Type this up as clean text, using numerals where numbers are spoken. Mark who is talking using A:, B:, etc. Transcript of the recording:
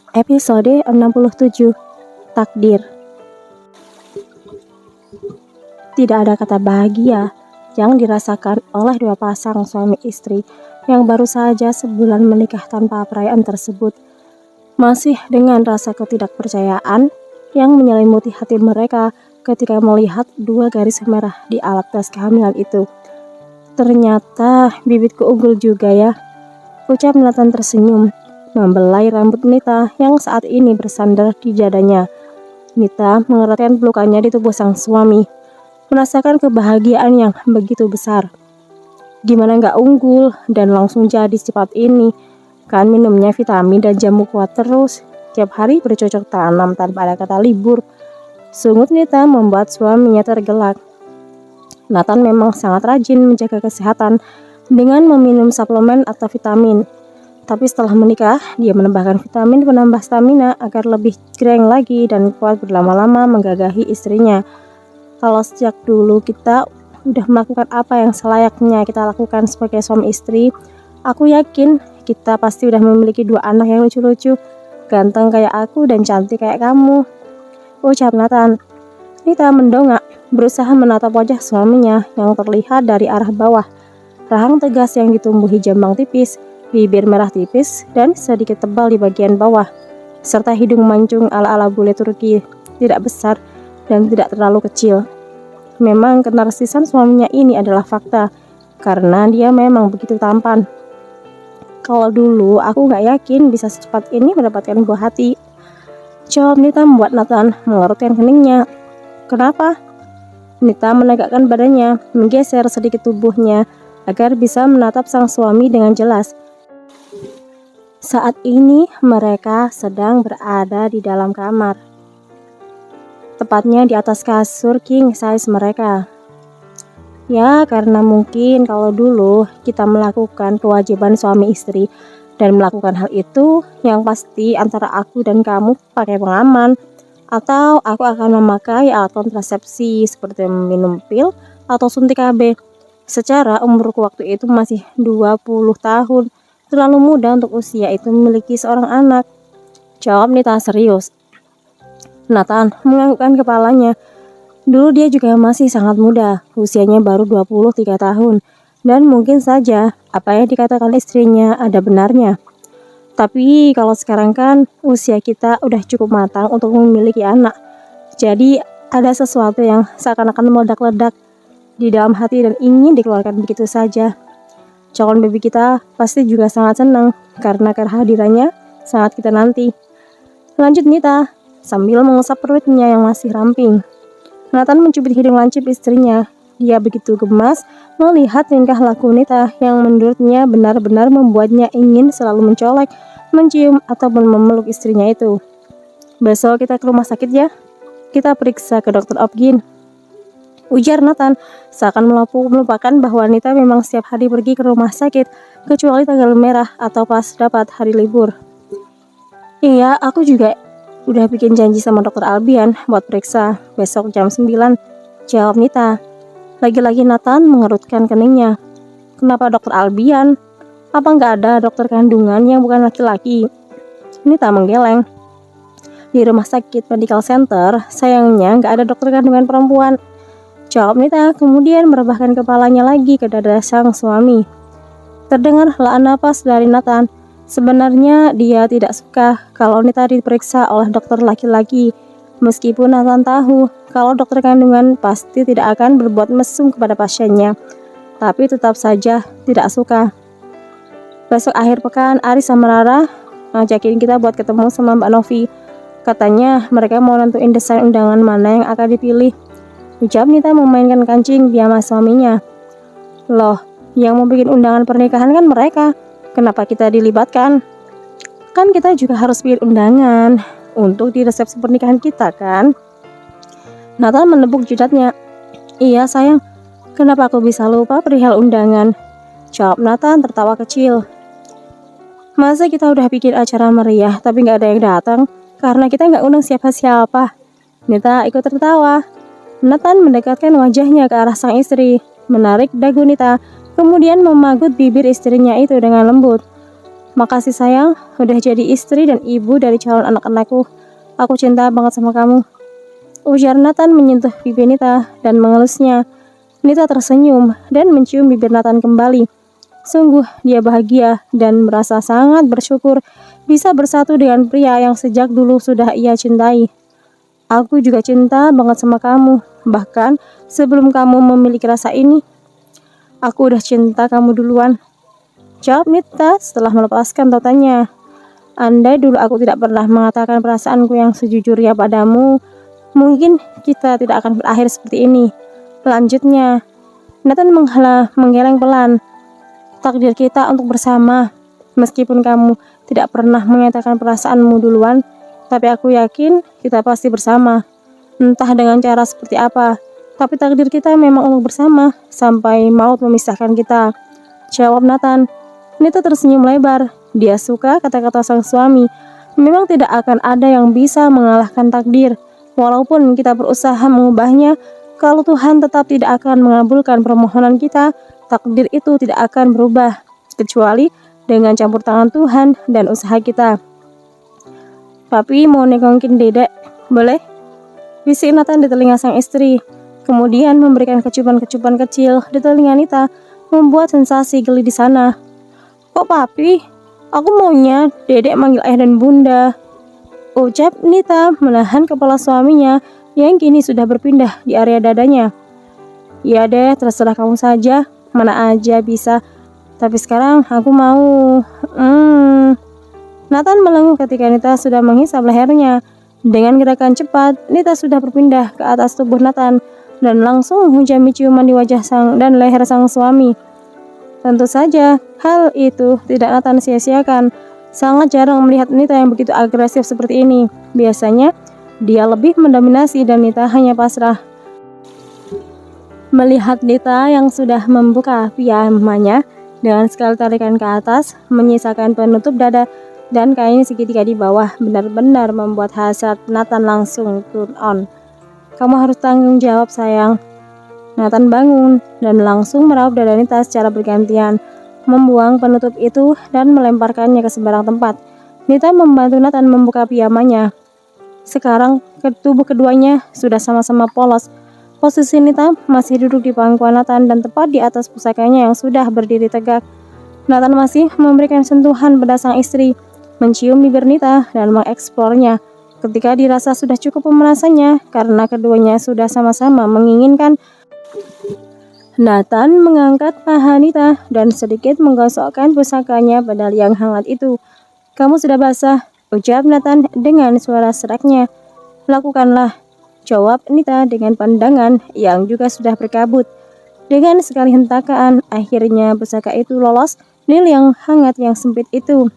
A: Episode 67, Takdir. Tidak ada kata bahagia yang dirasakan oleh dua pasang suami istri yang baru saja sebulan menikah tanpa perayaan tersebut. Masih dengan rasa ketidakpercayaan yang menyelimuti hati mereka ketika melihat dua garis merah di alat tes kehamilan itu. Ternyata bibitku unggul juga ya, ucap Nathan tersenyum, membelai rambut Nita yang saat ini bersandar di dadanya. Nita mengeratkan pelukannya di tubuh sang suami, merasakan kebahagiaan yang begitu besar. Gimana gak unggul dan langsung jadi secepat ini? Kan minumnya vitamin dan jamu kuat terus, tiap hari bercocok tanam tanpa ada kata libur. Sungut Nita membuat suaminya tergelak. Nathan memang sangat rajin menjaga kesehatan dengan meminum suplemen atau vitamin. Tapi setelah menikah, dia menambahkan vitamin penambah stamina agar lebih keren lagi dan kuat berlama-lama menggagahi istrinya. Kalau sejak dulu kita udah melakukan apa yang selayaknya kita lakukan sebagai suami istri, aku yakin kita pasti udah memiliki dua anak yang lucu-lucu, ganteng kayak aku dan cantik kayak kamu, ucap Nathan. Nita mendongak, berusaha menatap wajah suaminya yang terlihat dari arah bawah. Rahang tegas yang ditumbuhi jambang tipis, bibir merah tipis, dan sedikit tebal di bagian bawah, serta hidung mancung ala-ala bule Turki, tidak besar dan tidak terlalu kecil. Memang kenarsisan suaminya ini adalah fakta, karena dia memang begitu tampan. Kalau dulu aku gak yakin bisa secepat ini mendapatkan buah hati. Jawab Nita membuat Nathan mengerutkan keningnya. Kenapa? Nita menegakkan badannya, menggeser sedikit tubuhnya agar bisa menatap sang suami dengan jelas. Saat ini mereka sedang berada di dalam kamar, tepatnya di atas kasur king size mereka. Ya, karena mungkin kalau dulu kita melakukan kewajiban suami istri dan melakukan hal itu, yang pasti antara aku dan kamu pakai pengaman, atau aku akan memakai alat kontrasepsi seperti minum pil atau suntik KB. Secara umurku waktu itu masih 20 tahun, terlalu muda untuk usia itu memiliki seorang anak. Jawab Nita serius. Nathan menganggukkan kepalanya. Dulu dia juga masih sangat muda, usianya baru 23 tahun, dan mungkin saja apa yang dikatakan istrinya ada benarnya. Tapi kalau sekarang kan usia kita udah cukup matang untuk memiliki anak. Jadi ada sesuatu yang seakan-akan meledak-ledak di dalam hati dan ingin dikeluarkan begitu saja. Calon baby kita pasti juga sangat senang karena kehadirannya sangat kita nanti. Lanjut Nita, sambil mengusap perutnya yang masih ramping. Nathan mencubit hidung lancip istrinya. Dia begitu gemas melihat tingkah laku Nita yang menurutnya benar-benar membuatnya ingin selalu mencolek, mencium ataupun memeluk istrinya itu. Besok kita ke rumah sakit ya. Kita periksa ke dokter Opgin, ujar Nathan, seakan melupakan bahwa Nita memang setiap hari pergi ke rumah sakit, kecuali tanggal merah atau pas dapat hari libur. Iya, aku juga udah bikin janji sama dokter Albian buat periksa besok jam 9, jawab Nita. Lagi-lagi Nathan mengerutkan keningnya. Kenapa dokter Albian? Apa nggak ada dokter kandungan yang bukan laki-laki? Nita menggeleng. Di rumah sakit medical center, sayangnya nggak ada dokter kandungan perempuan, jawab Nita, kemudian merebahkan kepalanya lagi ke dada sang suami. Terdengar helaan napas dari Nathan. Sebenarnya dia tidak suka kalau Nita diperiksa oleh dokter laki-laki, meskipun Nathan tahu kalau dokter kandungan pasti tidak akan berbuat mesum kepada pasiennya, tapi tetap saja tidak suka. Besok akhir pekan, Aris sama Rara ngajakin kita buat ketemu sama Mbak Novi. Katanya mereka mau nentuin desain undangan mana yang akan dipilih, ucap Nita memainkan kancing piama suaminya. Loh, yang mau bikin undangan pernikahan kan mereka. Kenapa kita dilibatkan? Kan kita juga harus bikin undangan untuk di resepsi pernikahan kita kan? Nathan menepuk jidatnya. Iya sayang, kenapa aku bisa lupa perihal undangan? Jawab Nathan tertawa kecil. Masa kita udah bikin acara meriah tapi gak ada yang datang? Karena kita gak undang siapa-siapa. Nita ikut tertawa. Nathan mendekatkan wajahnya ke arah sang istri, menarik dagu Nita, kemudian memagut bibir istrinya itu dengan lembut. Makasih sayang, udah jadi istri dan ibu dari calon anak-anakku. Aku cinta banget sama kamu. Ujar Nathan menyentuh pipi Nita dan mengelusnya. Nita tersenyum dan mencium bibir Nathan kembali. Sungguh dia bahagia dan merasa sangat bersyukur bisa bersatu dengan pria yang sejak dulu sudah ia cintai. Aku juga cinta banget sama kamu. Bahkan sebelum kamu memiliki rasa ini, aku udah cinta kamu duluan. Jawab Nita setelah melepaskan tautannya. Andai dulu aku tidak pernah mengatakan perasaanku yang sejujurnya padamu, mungkin kita tidak akan berakhir seperti ini. Selanjutnya, Nathan menggeleng pelan. Takdir kita untuk bersama. Meskipun kamu tidak pernah menyatakan perasaanmu duluan, tapi aku yakin kita pasti bersama. Entah dengan cara seperti apa, tapi takdir kita memang untuk bersama sampai maut memisahkan kita. Jawab Nathan. Nita tersenyum lebar. Dia suka kata-kata sang suami. Memang tidak akan ada yang bisa mengalahkan takdir. Walaupun kita berusaha mengubahnya, kalau Tuhan tetap tidak akan mengabulkan permohonan kita, takdir itu tidak akan berubah, kecuali dengan campur tangan Tuhan dan usaha kita. Papi mau nengokin dedek, boleh? Bisik Nathan di telinga sang istri. Kemudian memberikan kecupan-kecupan kecil di telinga Nita, membuat sensasi geli di sana. Kok papi? Aku maunya dedek manggil ayah dan bunda, ucap Nita menahan kepala suaminya yang kini sudah berpindah di area dadanya. Ya deh, terserah kamu saja, mana aja bisa. Tapi sekarang aku mau. Nathan melengkuh ketika Nita sudah menghisap lehernya. Dengan gerakan cepat, Nita sudah berpindah ke atas tubuh Nathan dan langsung menghujami ciuman di wajah sang dan leher sang suami. Tentu saja, hal itu tidak Nathan sia-siakan. Sangat jarang melihat Nita yang begitu agresif seperti ini. Biasanya, dia lebih mendominasi dan Nita hanya pasrah. Melihat Nita yang sudah membuka piyamanya dengan sekali tarikan ke atas, menyisakan penutup dada dan kain segitiga di bawah, benar-benar membuat hasrat Nathan langsung turn on. Kamu harus tanggung jawab sayang. Nathan bangun dan langsung meraup dada Nita secara bergantian, membuang penutup itu dan melemparkannya ke sembarang tempat. Nita membantu Nathan membuka piyamanya. Sekarang tubuh keduanya sudah sama-sama polos. Posisi Nita masih duduk di pangkuan Nathan dan tepat di atas pusakanya yang sudah berdiri tegak. Nathan masih memberikan sentuhan pada sang istri, mencium bibir Nita dan mengeksplornya. Ketika dirasa sudah cukup pemanasannya karena keduanya sudah sama-sama menginginkan, Nathan mengangkat paha Nita dan sedikit menggosokkan pusakanya pada liang hangat itu. Kamu sudah basah, ucap Nathan dengan suara seraknya. Lakukanlah, jawab Nita dengan pandangan yang juga sudah berkabut. Dengan sekali hentakan, akhirnya pusaka itu lolos di liang hangat yang sempit itu.